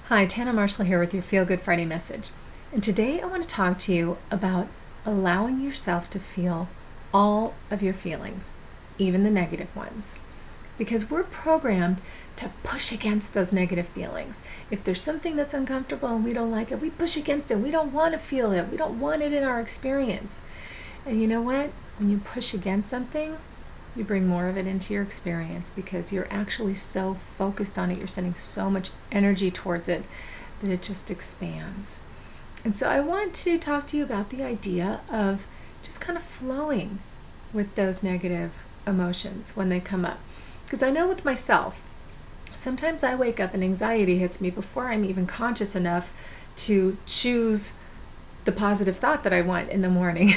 Hi, Tanna Marshall here with your Feel Good Friday message. And today I want to talk to you about allowing yourself to feel all of your feelings, even the negative ones. Because we're programmed to push against those negative feelings. If there's something that's uncomfortable and we don't like it, we push against it. We don't want to feel it. We don't want it in our experience. And you know what? When you push against something, you bring more of it into your experience because you're actually so focused on it. You're sending so much energy towards it that it just expands. And so I want to talk to you about the idea of just kind of flowing with those negative emotions when they come up. Because I know with myself, sometimes I wake up and anxiety hits me before I'm even conscious enough to choose the positive thought that I want in the morning.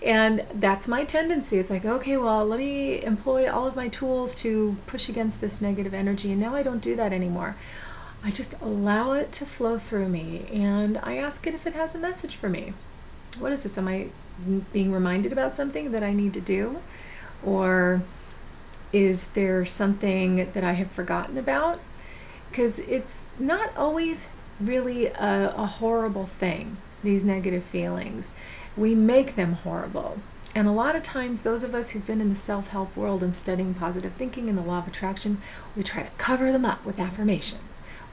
And that's my tendency. It's like, okay, well, let me employ all of my tools to push against this negative energy. And now I don't do that anymore. I just allow it to flow through me. And I ask it if it has a message for me. What is this? Am I being reminded about something that I need to do? Or is there something that I have forgotten about? Because it's not always really a horrible thing, these negative feelings. We make them horrible. And a lot of times, those of us who've been in the self-help world and studying positive thinking and the law of attraction, we try to cover them up with affirmations.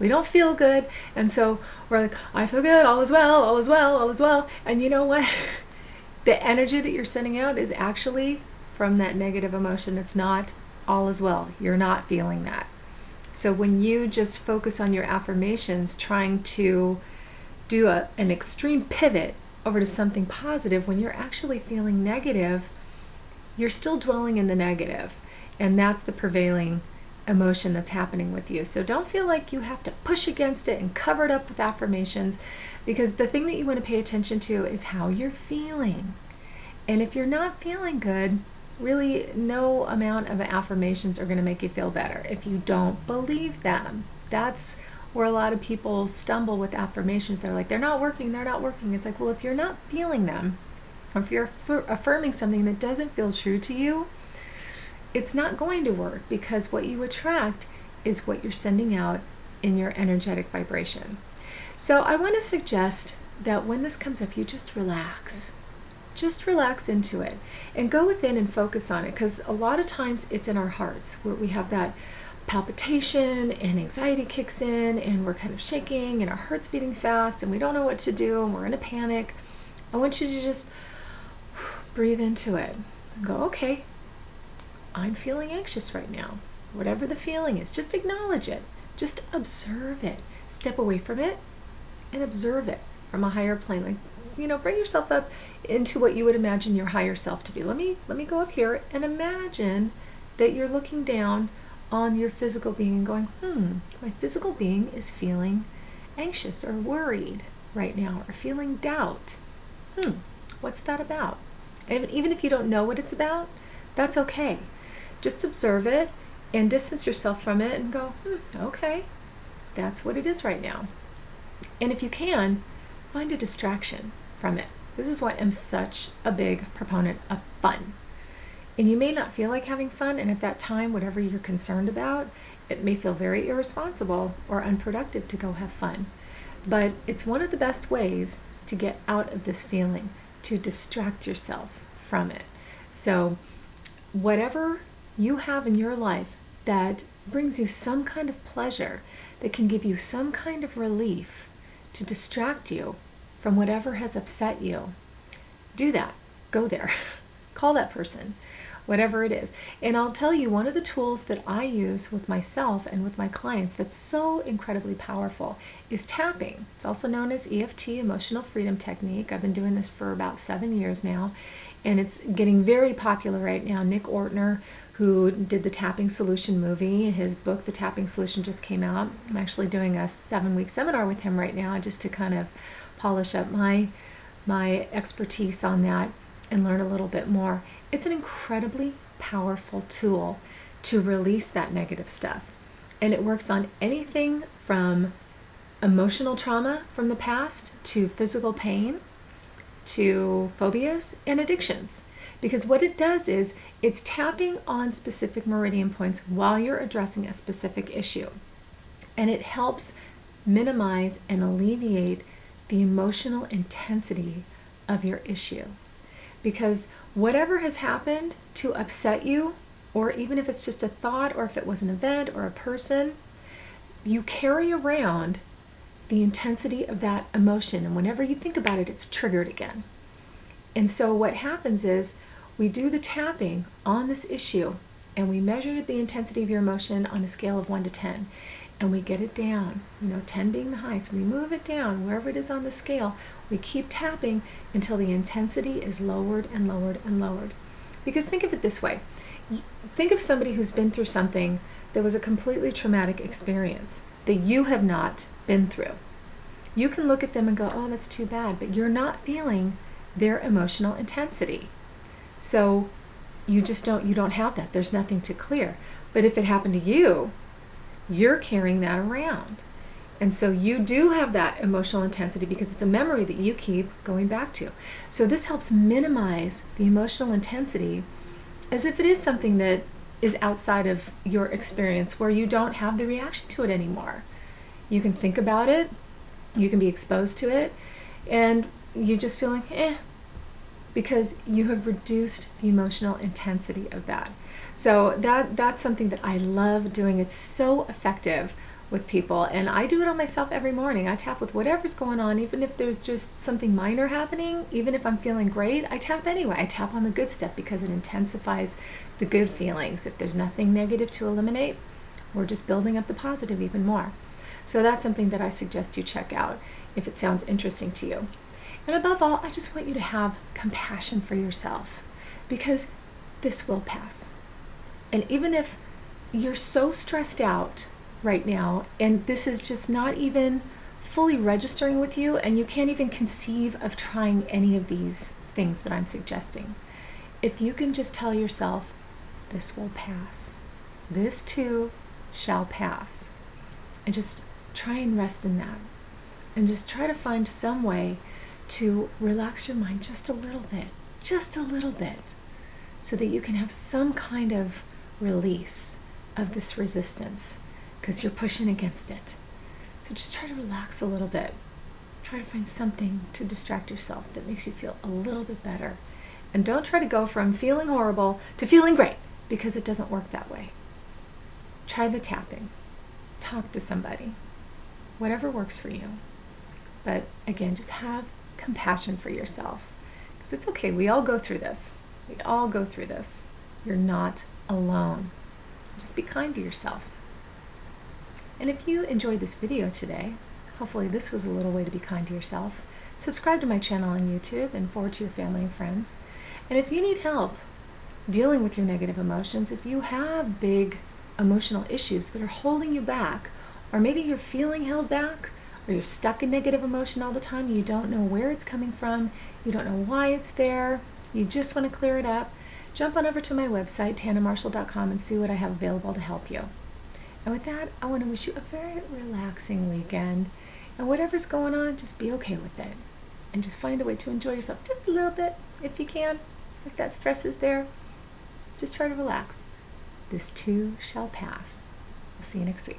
We don't feel good, and so we're like, I feel good, all is well, all is well, all is well. And you know what? The energy that you're sending out is actually from that negative emotion. It's not all is well. You're not feeling that. So when you just focus on your affirmations, trying to do an extreme pivot over to something positive, when you're actually feeling negative, you're still dwelling in the negative. And that's the prevailing emotion that's happening with you. So don't feel like you have to push against it and cover it up with affirmations, because the thing that you want to pay attention to is how you're feeling. And if you're not feeling good, really no amount of affirmations are going to make you feel better if you don't believe them. That's where a lot of people stumble with affirmations. They're like, they're not working, they're not working. It's like, well, if you're not feeling them, or if you're affirming something that doesn't feel true to you, it's not going to work, because what you attract is what you're sending out in your energetic vibration. So I want to suggest that when this comes up, you just relax. Just relax into it and go within and focus on it, because a lot of times it's in our hearts where we have that palpitation and anxiety kicks in and we're kind of shaking and our heart's beating fast and we don't know what to do and we're in a panic. I want you to just breathe into it and go, okay, I'm feeling anxious right now. Whatever the feeling is, just acknowledge it. Just observe it. Step away from it and observe it from a higher plane. Like, bring yourself up into what you would imagine your higher self to be. Let me go up here and imagine that you're looking down on your physical being and going, my physical being is feeling anxious or worried right now, or feeling doubt. What's that about? And even if you don't know what it's about, that's okay. Just observe it and distance yourself from it and go, okay, that's what it is right now. And if you can, find a distraction from it. This is why I'm such a big proponent of fun. And you may not feel like having fun, and at that time, whatever you're concerned about, it may feel very irresponsible or unproductive to go have fun. But it's one of the best ways to get out of this feeling, to distract yourself from it. So whatever you have in your life that brings you some kind of pleasure, that can give you some kind of relief to distract you from whatever has upset you, do that. Go there. Call that person, whatever it is. And I'll tell you, one of the tools that I use with myself and with my clients that's so incredibly powerful is tapping. It's also known as EFT, Emotional Freedom Technique. I've been doing this for about 7 years now, and it's getting very popular right now. Nick Ortner, who did the Tapping Solution movie, his book, The Tapping Solution, just came out. I'm actually doing a 7-week seminar with him right now just to kind of polish up my expertise on that and learn a little bit more. It's an incredibly powerful tool to release that negative stuff. And it works on anything from emotional trauma from the past to physical pain to phobias and addictions. Because what it does is it's tapping on specific meridian points while you're addressing a specific issue. And it helps minimize and alleviate the emotional intensity of your issue. Because whatever has happened to upset you, or even if it's just a thought, or if it was an event or a person, you carry around the intensity of that emotion. And whenever you think about it, it's triggered again. And so what happens is we do the tapping on this issue and we measure the intensity of your emotion on a scale of 1 to 10. And we get it down, 10 being the highest. We move it down wherever it is on the scale. We keep tapping until the intensity is lowered and lowered and lowered. Because think of it this way. Think of somebody who's been through something that was a completely traumatic experience that you have not been through. You can look at them and go, oh, that's too bad, but you're not feeling their emotional intensity. So you don't have that. There's nothing to clear. But if it happened to you, you're carrying that around. And so you do have that emotional intensity because it's a memory that you keep going back to. So this helps minimize the emotional intensity as if it is something that is outside of your experience where you don't have the reaction to it anymore. You can think about it, you can be exposed to it, and you just feel like, because you have reduced the emotional intensity of that. So that's something that I love doing. It's so effective with people, and I do it on myself every morning. I tap with whatever's going on, even if there's just something minor happening, even if I'm feeling great, I tap anyway. I tap on the good stuff because it intensifies the good feelings. If there's nothing negative to eliminate, we're just building up the positive even more. So that's something that I suggest you check out if it sounds interesting to you. And above all, I just want you to have compassion for yourself, because this will pass. And even if you're so stressed out right now, and this is just not even fully registering with you, and you can't even conceive of trying any of these things that I'm suggesting, if you can just tell yourself, this will pass. This too shall pass. And just try and rest in that. And just try to find some way to relax your mind just a little bit, so that you can have some kind of release of this resistance, because you're pushing against it. So just try to relax a little bit. Try to find something to distract yourself that makes you feel a little bit better. And don't try to go from feeling horrible to feeling great, because it doesn't work that way. Try the tapping. Talk to somebody. Whatever works for you. But again, just have compassion for yourself, because it's okay. We all go through this. You're not alone. Just be kind to yourself. And if you enjoyed this video today, hopefully this was a little way to be kind to yourself. Subscribe to my channel on YouTube and forward to your family and friends. And if you need help dealing with your negative emotions, if you have big emotional issues that are holding you back, or maybe you're feeling held back, or you're stuck in negative emotion all the time, you don't know where it's coming from, you don't know why it's there, you just want to clear it up, jump on over to my website, tannamarshall.com, and see what I have available to help you. And with that, I want to wish you a very relaxing weekend. And whatever's going on, just be okay with it. And just find a way to enjoy yourself just a little bit, if you can. If that stress is there, just try to relax. This too shall pass. I'll see you next week.